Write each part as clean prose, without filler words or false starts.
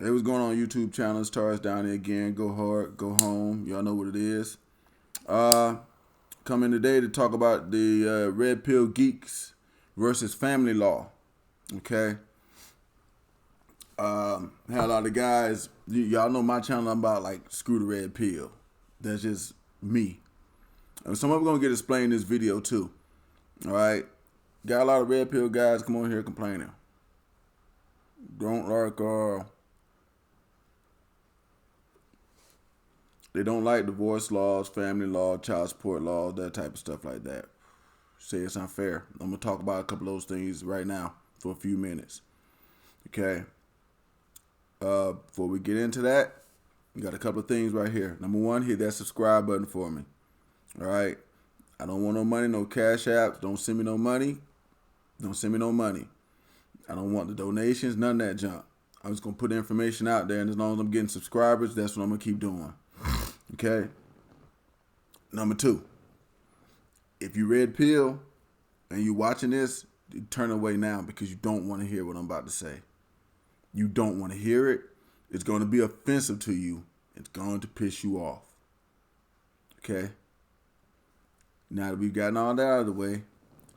Hey, what's going on YouTube channel? It's Taurus down there again. Go hard, go home. Y'all know what it is. Uh, Coming today to talk about the Red Pill Geeks versus family law. Okay. Had a lot of guys. Y'all know my channel. I'm about like screw the red pill. That's just me. And some of them gonna get explained in this video too. All right. Got a lot of red pill guys come on here complaining. Don't like They don't like divorce laws, family law, child support laws, that type of stuff like that. Say it's unfair. I'm going to talk about a couple of those things right now for a few minutes. Okay. Before we get into that, we got a couple of things right here. Number one, hit that subscribe button for me. All right. I don't want no money, no cash apps. Don't send me no money. Don't send me no money. I don't want the donations, none of that junk. I'm just going to put the information out there, and as long as I'm getting subscribers, that's what I'm going to keep doing. Okay. Number two, if you red pill and you watching this, turn away now because you don't want to hear what I'm about to say. You don't want to hear it. It's going to be offensive to you. It's going to piss you off. Okay. Now that we've gotten all that out of the way,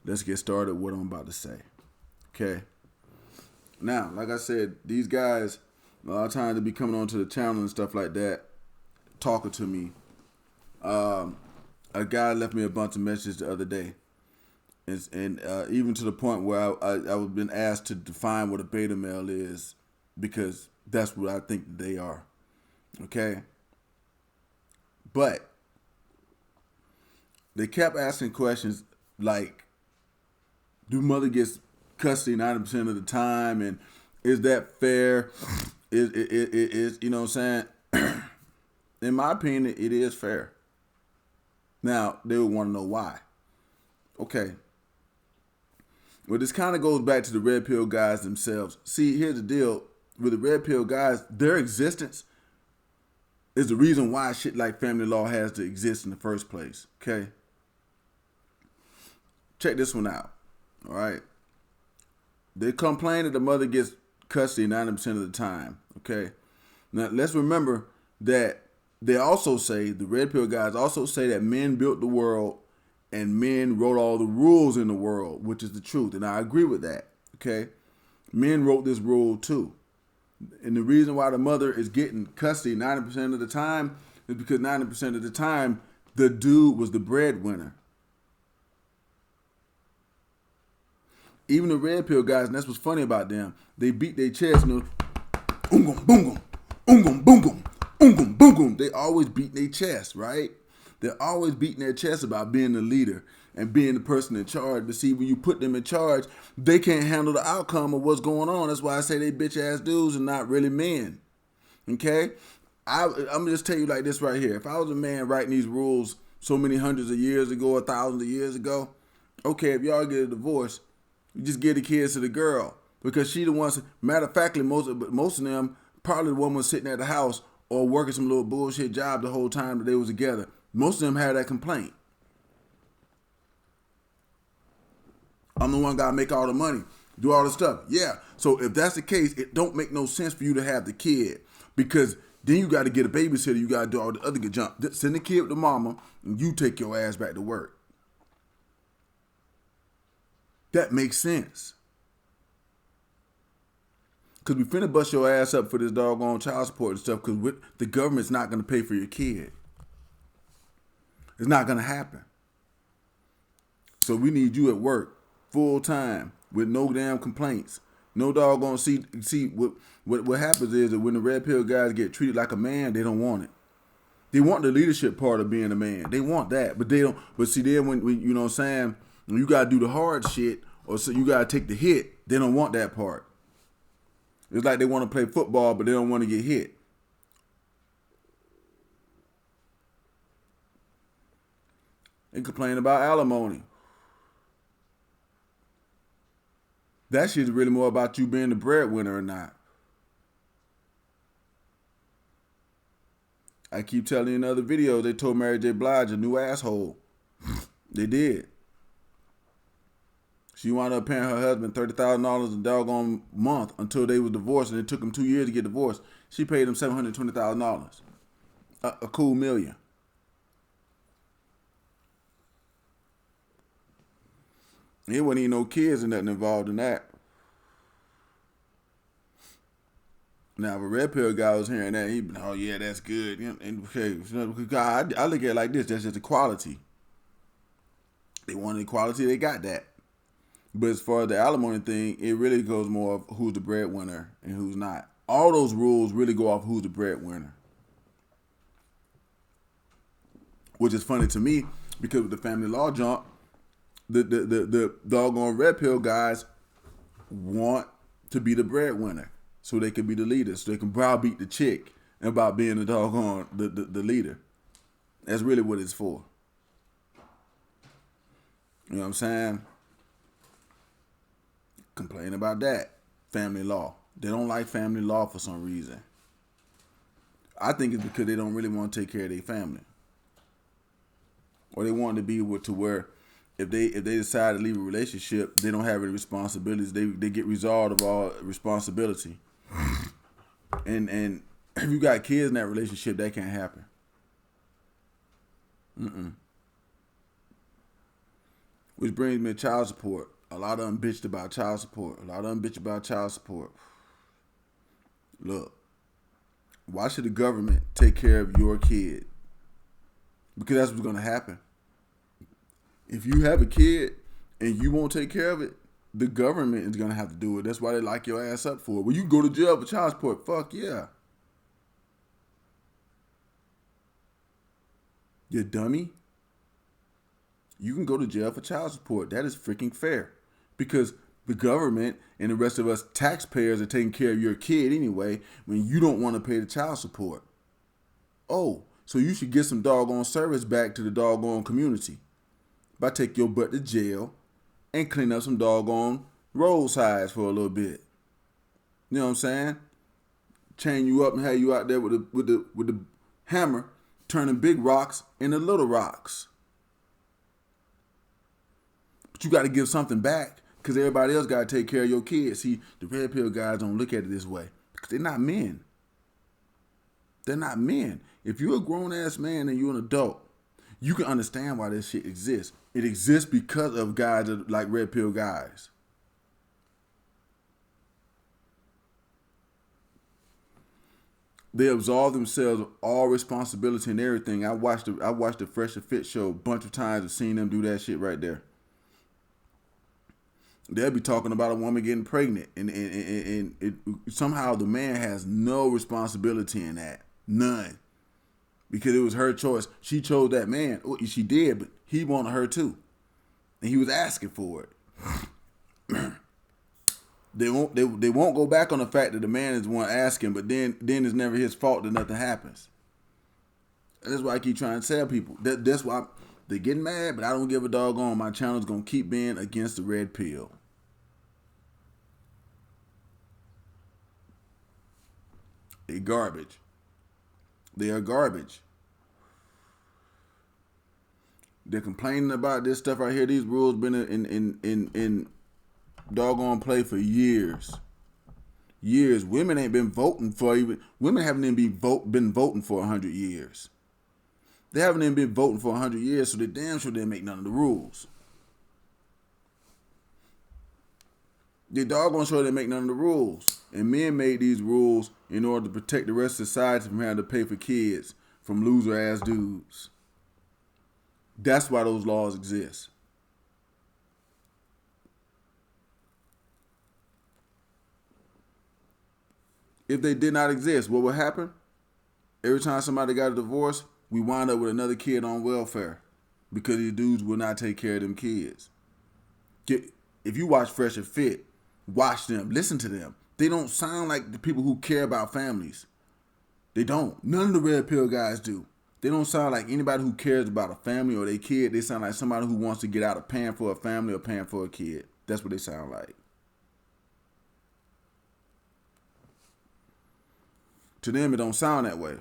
let's get started with what I'm about to say. Okay. Now, like I said, these guys, a lot of times they be coming onto the channel and stuff like that, talking to me. A guy left me a bunch of messages the other day, and even to the point where I was been asked to define what a beta male is, because that's what I think they are. Okay, but they kept asking questions like, "Do mother gets custody 90% of the time, and is that fair? Is you know what I'm saying?" In my opinion, it is fair. Now, they would want to know why. Okay. Well, this kind of goes back to the red pill guys themselves. See, here's the deal. With the red pill guys, their existence is the reason why shit like family law has to exist in the first place. Okay? Check this one out. All right? They complain that the mother gets custody 90% of the time. Okay? Now, let's remember that they also say, the red pill guys also say that men built the world and men wrote all the rules in the world, which is the truth. And I agree with that. Okay. Men wrote this rule too. And the reason why the mother is getting custody 90% of the time is because 90% of the time, the dude was the breadwinner. Even the red pill guys, and that's what's funny about them, they beat their chest, you know, boom, boom, boom, boom. Boom, boom, boom. They always beating their chest, right? They're always beating their chest about being the leader and being the person in charge. But see, when you put them in charge, they can't handle the outcome of what's going on. That's why I say they bitch ass dudes and not really men. Okay? I'm gonna just tell you like this right here. If I was a man writing these rules so many hundreds of years ago or thousands of years ago, okay, if y'all get a divorce, you just give the kids to the girl because she the ones. Matter of factly, most of them probably the one was sitting at the house or working some little bullshit job the whole time that they was together. Most of them had that complaint. I'm the one got to make all the money, do all the stuff. Yeah. So if that's the case, it don't make no sense for you to have the kid because then you got to get a babysitter. You got to do all the other good jump. Send the kid with the mama and you take your ass back to work. That makes sense. Because we finna bust your ass up for this doggone child support and stuff because the government's not going to pay for your kid. It's not going to happen. So we need you at work full time with no damn complaints. No doggone see what happens is that when the red pill guys get treated like a man, they don't want it. They want the leadership part of being a man. They want that, but they don't. But see, then when you know what I'm saying, when you got to do the hard shit or so you got to take the hit, they don't want that part. It's like they want to play football, but they don't want to get hit. They complain about alimony. That shit's really more about you being the breadwinner or not. I keep telling you in other videos, they told Mary J. Blige a new asshole. They did. She wound up paying her husband $30,000 a doggone month until they was divorced, and it took them 2 years to get divorced. She paid him $720,000, a cool million. It wasn't even no kids and nothing involved in that. Now, if a red pill guy was hearing that, he'd be, oh yeah, that's good. And okay, I look at it like this: that's just equality. They wanted equality, they got that. But as far as the alimony thing, it really goes more of who's the breadwinner and who's not. All those rules really go off who's the breadwinner. Which is funny to me because with the family law jump, the doggone red pill guys want to be the breadwinner so they can be the leader, so they can browbeat the chick about being the doggone the leader. That's really what it's for. You know what I'm saying? Complain about that. Family law. They don't like family law for some reason. I think it's because they don't really want to take care of their family. Or they want to be to where if they decide to leave a relationship, they don't have any responsibilities. They get resolved of all responsibility. And if you got kids in that relationship, that can't happen. Which brings me to child support. A lot of them bitched about child support. Look, why should the government take care of your kid? Because that's what's going to happen. If you have a kid and you won't take care of it, the government is going to have to do it. That's why they lock your ass up for it. Well, you go to jail for child support. Fuck yeah. You dummy. You can go to jail for child support. That is freaking fair. Because the government and the rest of us taxpayers are taking care of your kid anyway when you don't want to pay the child support. Oh, so you should get some doggone service back to the doggone community by take your butt to jail and clean up some doggone roadsides for a little bit. You know what I'm saying? Chain you up and have you out there with the hammer turning big rocks into little rocks. But you got to give something back because everybody else got to take care of your kids. See, the red pill guys don't look at it this way because they're not men. They're not men. If you're a grown-ass man and you're an adult, you can understand why this shit exists. It exists because of guys like red pill guys. They absolve themselves of all responsibility and everything. I watched the Fresh and Fit show a bunch of times and seen them do that shit right there. They'll be talking about a woman getting pregnant, and somehow the man has no responsibility in that. None. Because it was her choice. She chose that man. Well, she did, but he wanted her too. And he was asking for it. They won't go back on the fact that the man is the one asking, but then it's never his fault that nothing happens. And that's why I keep trying to tell people. That's why they're getting mad, but I don't give a doggone. My channel's going to keep being against the red pill. They're garbage. They are garbage. They're complaining about this stuff right here. These rules been in doggone play for years. Years. Women ain't been voting for even. Women haven't even been voting for 100 years. They haven't even been voting for 100 years, so they damn sure didn't make none of the rules. They doggone sure they make none of the rules. And men made these rules in order to protect the rest of society from having to pay for kids from loser ass dudes. That's why those laws exist. If they did not exist, what would happen? Every time somebody got a divorce, we wind up with another kid on welfare because these dudes will not take care of them kids. If you watch Fresh and Fit, watch them, listen to them. They don't sound like the people who care about families. They don't. None of the red pill guys do. They don't sound like anybody who cares about a family or their kid. They sound like somebody who wants to get out of paying for a family or paying for a kid. That's what they sound like. To them, it don't sound that way.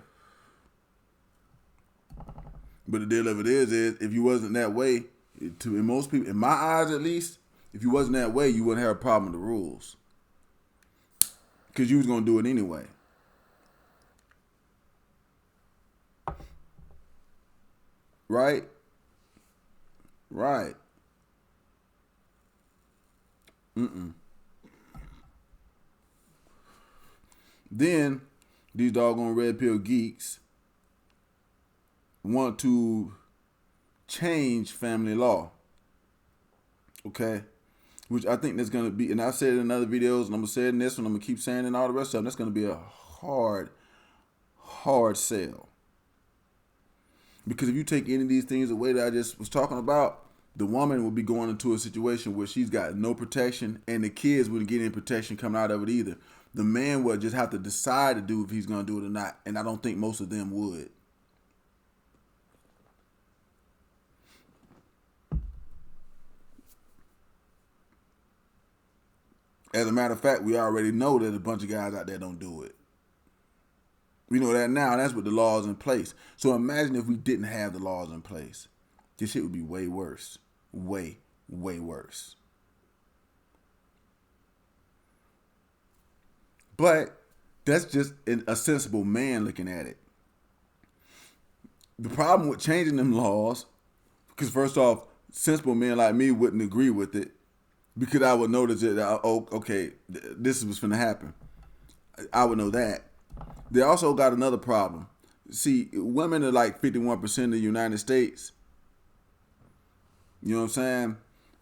But the deal of it is if you wasn't that way, to most people, in my eyes at least, If you wasn't that way, you wouldn't have a problem with the rules. Because you was going to do it anyway. Right? Right. Then, these doggone red pill geeks want to change family law. Okay? Which I think that's going to be, and I've said it in other videos, and I'm going to say it in this one, I'm going to keep saying it and all the rest of them. That's going to be a hard sell. Because if you take any of these things away that I just was talking about, the woman will be going into a situation where she's got no protection, and the kids wouldn't get any protection coming out of it either. The man would just have to decide to do if he's going to do it or not, and I don't think most of them would. As a matter of fact, we already know that a bunch of guys out there don't do it. We know that now. That's with the laws in place. So imagine if we didn't have the laws in place. This shit would be way worse. Way, way worse. But that's just a sensible man looking at it. The problem with changing them laws, because first off, sensible men like me wouldn't agree with it, because I would notice that, oh, okay, this was going to happen. I would know that. They also got another problem. See, women are like 51% of the United States. You know what I'm saying?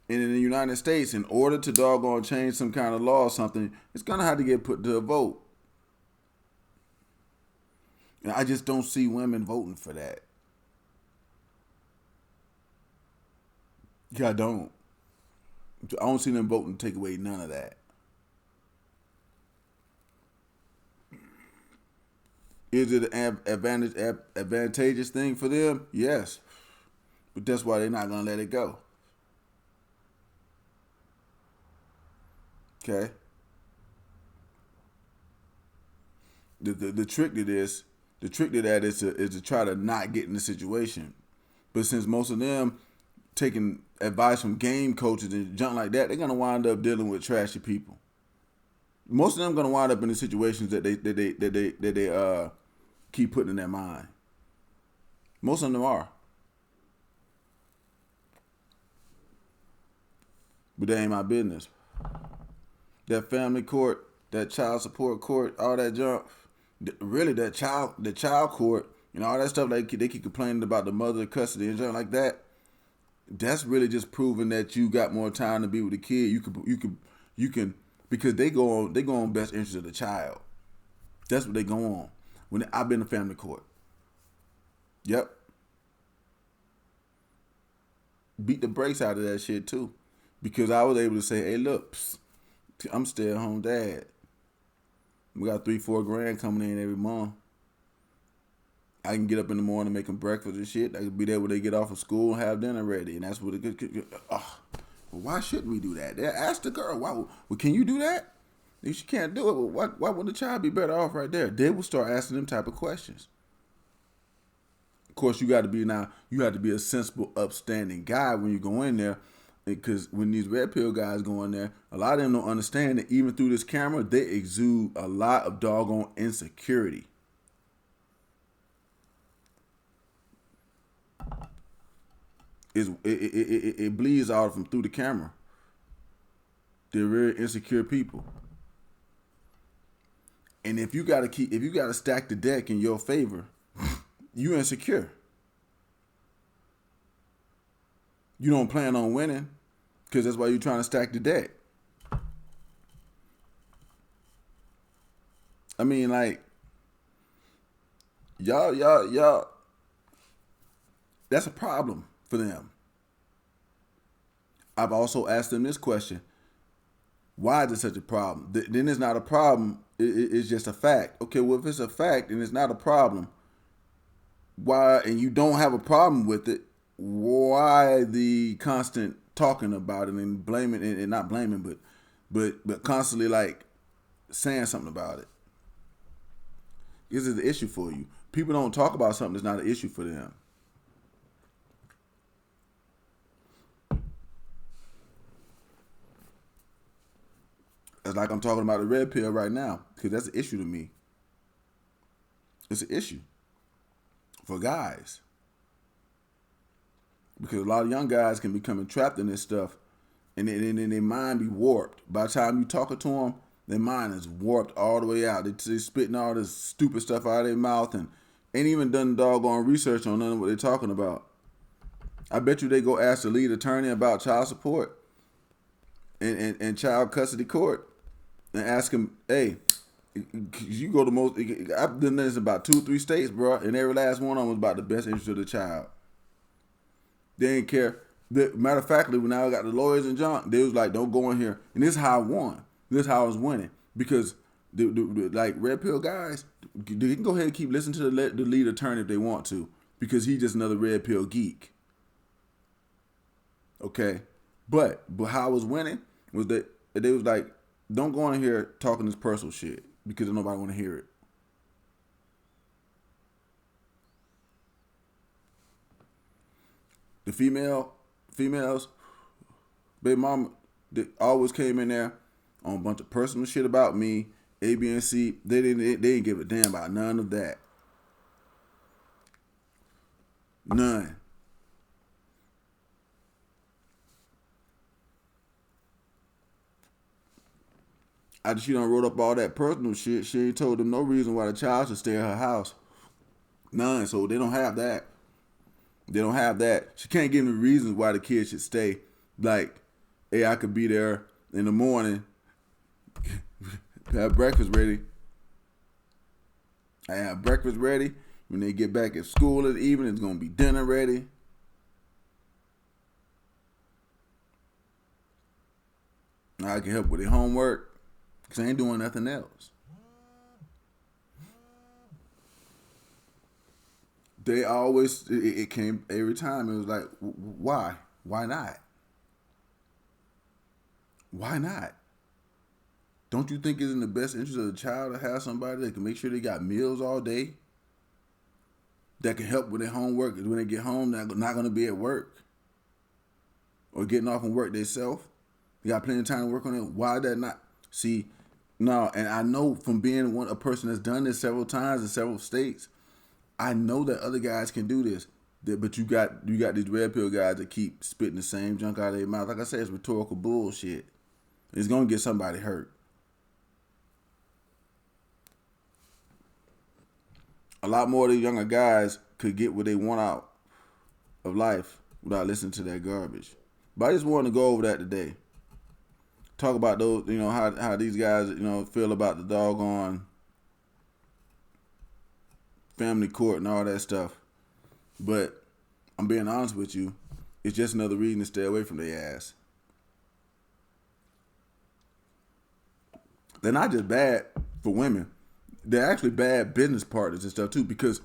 And in the United States, in order to doggone change some kind of law or something, it's going to have to get put to a vote. And I just don't see women voting for that. Yeah, I don't. I don't see them voting to take away none of that. Is it an advantageous thing for them? Yes. But that's why they're not going to let it go. Okay? The trick to this, the trick to that is to try to not get in the situation. But since most of them taking advice from game coaches and junk like that, they're going to wind up dealing with trashy people. Most of them going to wind up in the situations that they keep putting in their mind. Most of them are. But that ain't my business. That family court, that child support court, all that junk, really the child court, and all that stuff they keep complaining about the mother custody and junk like that. That's really just proving that you got more time to be with the kid. You can because they go on best interest of the child. That's what they go on. When I've been to family court. Yep. Beat the brakes out of that shit too. Because I was able to say, hey, look, I'm stay-at-home dad. We got $3-4 grand coming in every month. I can get up in the morning, make them breakfast and shit. I can be there when they get off of school and have dinner ready. And that's what it could. Well, why shouldn't we do that? They ask the girl, why? Well, can you do that? If she can't do it, well, why would the child be better off right there? They will start asking them type of questions. Of course, you have to be a sensible, upstanding guy when you go in there. Because when these red pill guys go in there, a lot of them don't understand that even through this camera, they exude a lot of doggone insecurity. It bleeds out from through the camera. They're very insecure people. And if you gotta stack the deck in your favor, you insecure. You don't plan on winning, because that's why you're trying to stack the deck. I mean, like, y'all, that's a problem for them. I've also asked them this question. Why is it such a problem? Then it's not a problem. It's just a fact. Okay, well, if it's a fact and it's not a problem, why, and you don't have a problem with it, why the constant talking about it and blaming, and not blaming, but constantly like saying something about it? This is the issue for you. People don't talk about something that's not an issue for them. It's like I'm talking about the red pill right now because that's an issue to me. It's an issue for guys because a lot of young guys can become trapped in this stuff, and then their mind be warped. By the time you talking to them, their mind is warped all the way out. They're spitting all this stupid stuff out of their mouth and ain't even done doggone research on none of what they're talking about. I bet you they go ask the lead attorney about child support and child custody court and ask him, hey, you go to most, I've done this in about 2 or 3 states, bro, and every last one of them was about the best interest of the child. They didn't care. Matter of fact, when I got the lawyers and junk, they was like, don't go in here. And this is how I won. This is how I was winning. Because, like, red pill guys, they can go ahead and keep listening to the lead attorney if they want to. Because he's just another red pill geek. Okay? But how I was winning was that they was like, don't go in here talking this personal shit. Because nobody want to hear it. The females, baby mama, they always came in there on a bunch of personal shit about me, A, B, and C. They didn't give a damn about none of that. None. After she done wrote up all that personal shit, she ain't told them no reason why the child should stay at her house. None. So they don't have that. They don't have that. She can't give me reasons why the kid should stay. Like, hey, I could be there in the morning, have breakfast ready. I have breakfast ready. When they get back at school in the evening, it's going to be dinner ready. I can help with their homework because I ain't doing nothing else. They always, it came every time. It was like, why? Why not? Why not? Don't you think it's in the best interest of the child to have somebody that can make sure they got meals all day? That can help with their homework. When they get home, they're not going to be at work. Or getting off from work themselves. They got plenty of time to work on it. Why that not? See, no, and I know from being a person that's done this several times in several states, I know that other guys can do this, but you got these red pill guys that keep spitting the same junk out of their mouth. Like I said, it's rhetorical bullshit. It's gonna get somebody hurt. A lot more of the younger guys could get what they want out of life without listening to that garbage. But I just wanted to go over that today. Talk about those, how these guys, feel about the doggone family court and all that stuff. But I'm being honest with you, it's just another reason to stay away from their ass. They're not just bad for women. They're actually bad business partners and stuff too, because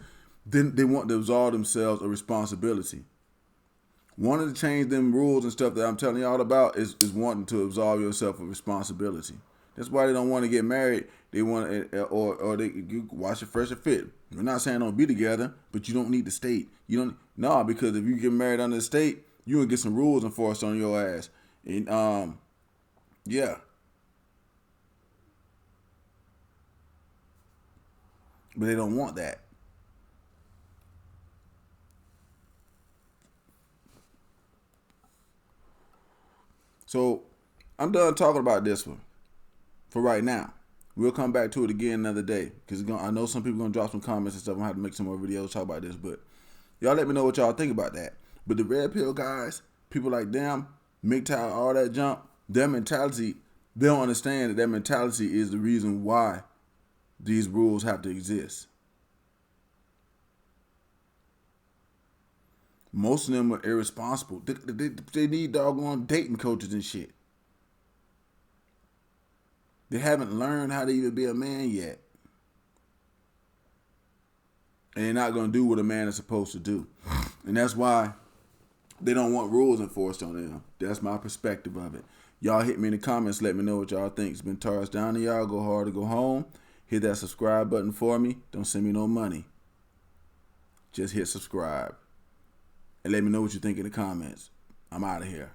then they want to absolve themselves of responsibility. Wanting to change them rules and stuff that I'm telling y'all about is wanting to absolve yourself of responsibility. That's why they don't want to get married. They want or they you watch it fresh and fit. We're not saying don't be together, but you don't need the state. Because if you get married under the state, you will get some rules enforced on your ass. And yeah. But they don't want that. So I'm done talking about this one for right now. We'll come back to it again another day because I know some people are going to drop some comments and stuff. I'm going to have to make some more videos talk about this. But y'all let me know what y'all think about that. But the red pill guys, people like them, MGTOW, all that junk, their mentality, they don't understand that their mentality is the reason why these rules have to exist. Most of them are irresponsible. They need doggone dating coaches and shit. They haven't learned how to even be a man yet. And they're not going to do what a man is supposed to do. And that's why they don't want rules enforced on them. That's my perspective of it. Y'all hit me in the comments. Let me know what y'all think. It's been Taurus down to y'all. Go hard to go home. Hit that subscribe button for me. Don't send me no money. Just hit subscribe. And let me know what you think in the comments. I'm out of here.